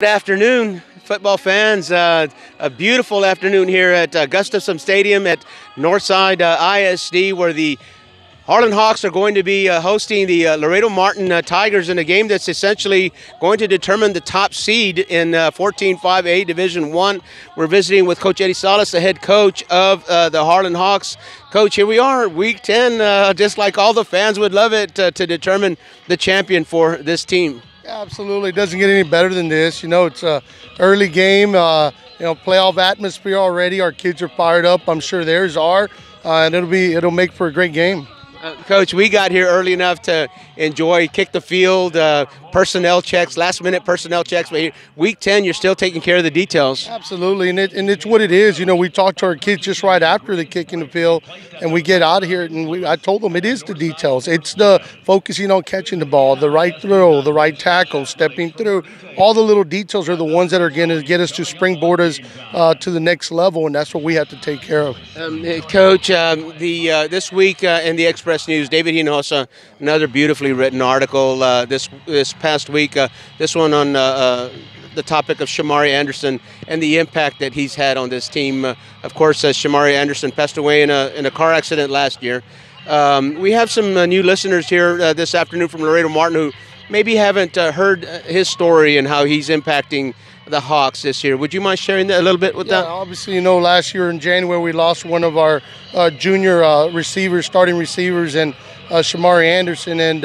Good afternoon, football fans. A beautiful afternoon here at Gustafson Stadium at Northside ISD, where the Harlan Hawks are going to be hosting the Laredo Martin Tigers in a game that's essentially going to determine the top seed in 14-5A Division I. We're visiting with Coach Eddie Salas, the head coach of the Harlan Hawks. Coach, here we are, Week 10, just like all the fans would love it to determine the champion for this team. Absolutely. It doesn't get any better than this. You know, it's an early game, playoff atmosphere already. Our kids are fired up. I'm sure theirs are. And it'll make for a great game. Coach, we got here early enough to enjoy kick the field, personnel checks, last-minute personnel checks. But here, Week 10, you're still taking care of the details. Absolutely, and it's what it is. You know, we talked to our kids just right after the kick in the field, and we get out of here, and I told them it is the details. It's the focusing on catching the ball, the right throw, the right tackle, stepping through. All the little details are the ones that are going to get us to springboard us to the next level, and that's what we have to take care of. Coach, this week in the Express News, David Hinojosa, another beautifully written article this past week. This one on the topic of Shamari Anderson and the impact that he's had on this team. Of course, Shamari Anderson passed away in a car accident last year. We have some new listeners here this afternoon from Laredo Martin who maybe haven't heard his story and how he's impacting the Hawks this year. Would you mind sharing that a little bit with that? Obviously, you know, last year in January we lost one of our junior receivers, starting receivers, and Shamari Anderson, and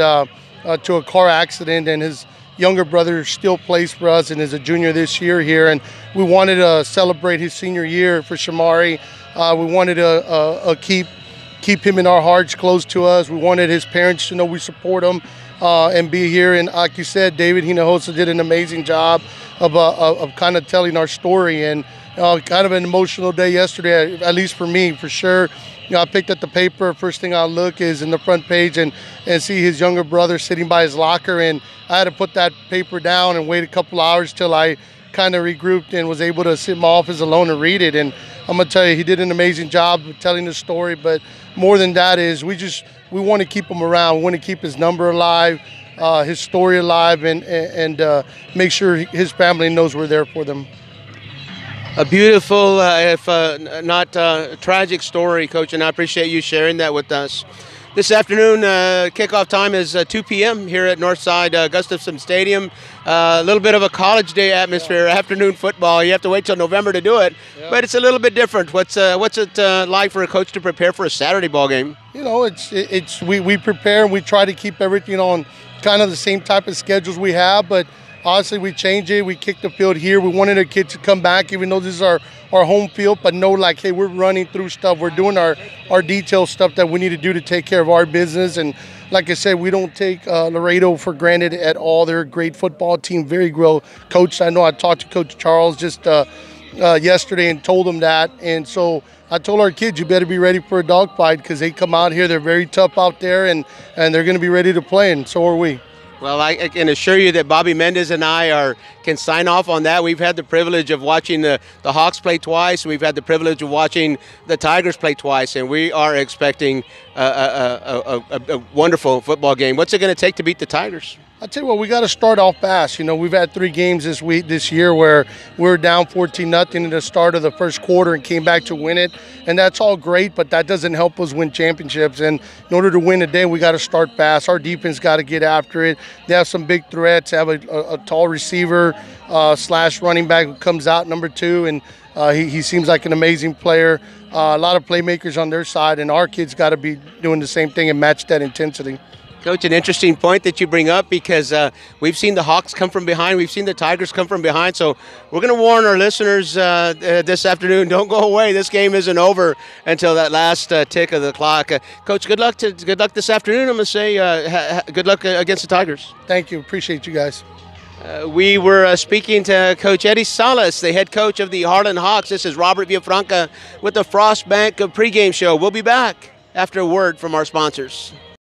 to a car accident, and his younger brother still plays for us and is a junior this year here, and we wanted to celebrate his senior year for Shamari. We wanted to keep him in our hearts, close to us. We wanted his parents to know we support him and be here. And like you said, David Hinojosa did an amazing job of kind of telling our story, and kind of an emotional day yesterday, at least for me, for sure. You know, I picked up the paper. First thing I look is in the front page and see his younger brother sitting by his locker, and I had to put that paper down and wait a couple hours till I kind of regrouped and was able to sit in my office alone and read it. And I'm gonna tell you, he did an amazing job of telling the story. But more than that is we want to keep him around. We want to keep his number alive, his story alive, and make sure his family knows we're there for them. A beautiful, if not tragic story, Coach, and I appreciate you sharing that with us. This afternoon, kickoff time is 2 p.m. here at Northside Gustafson Stadium. A little bit of a college day atmosphere, afternoon football. You have to wait till November to do it, but it's a little bit different. What's it like for a coach to prepare for a Saturday ball game? You know, we prepare and we try to keep everything on kind of the same type of schedules we have, but honestly, we changed it. We kicked the field here. We wanted our kids to come back, even though this is our home field, but know, like, hey, we're running through stuff. We're doing our detailed stuff that we need to do to take care of our business. And like I said, we don't take Laredo for granted at all. They're a great football team, very well coached. I know I talked to Coach Charles just yesterday and told him that. And so I told our kids, you better be ready for a dogfight, because they come out here. They're very tough out there, and they're going to be ready to play, and so are we. Well, I can assure you that Bobby Mendez and I can sign off on that. We've had the privilege of watching the Hawks play twice. We've had the privilege of watching the Tigers play twice, and we are expecting a wonderful football game. What's it going to take to beat the Tigers? I'll tell you what, we got to start off fast. You know, we've had 3 games this year where we're down 14-0 in the start of the first quarter and came back to win it. And that's all great, but that doesn't help us win championships. And in order to win today, we got to start fast. Our defense got to get after it. They have some big threats. They have a tall receiver slash running back who comes out, number 2, and he seems like an amazing player. A lot of playmakers on their side, and our kids got to be doing the same thing and match that intensity. Coach, an interesting point that you bring up, because we've seen the Hawks come from behind. We've seen the Tigers come from behind. So we're going to warn our listeners this afternoon, don't go away. This game isn't over until that last tick of the clock. Coach, good luck this afternoon. I'm going to say good luck against the Tigers. Thank you. Appreciate you guys. We were speaking to Coach Eddie Salas, the head coach of the Harlan Hawks. This is Robert Villafranca with the Frost Bank pregame show. We'll be back after a word from our sponsors.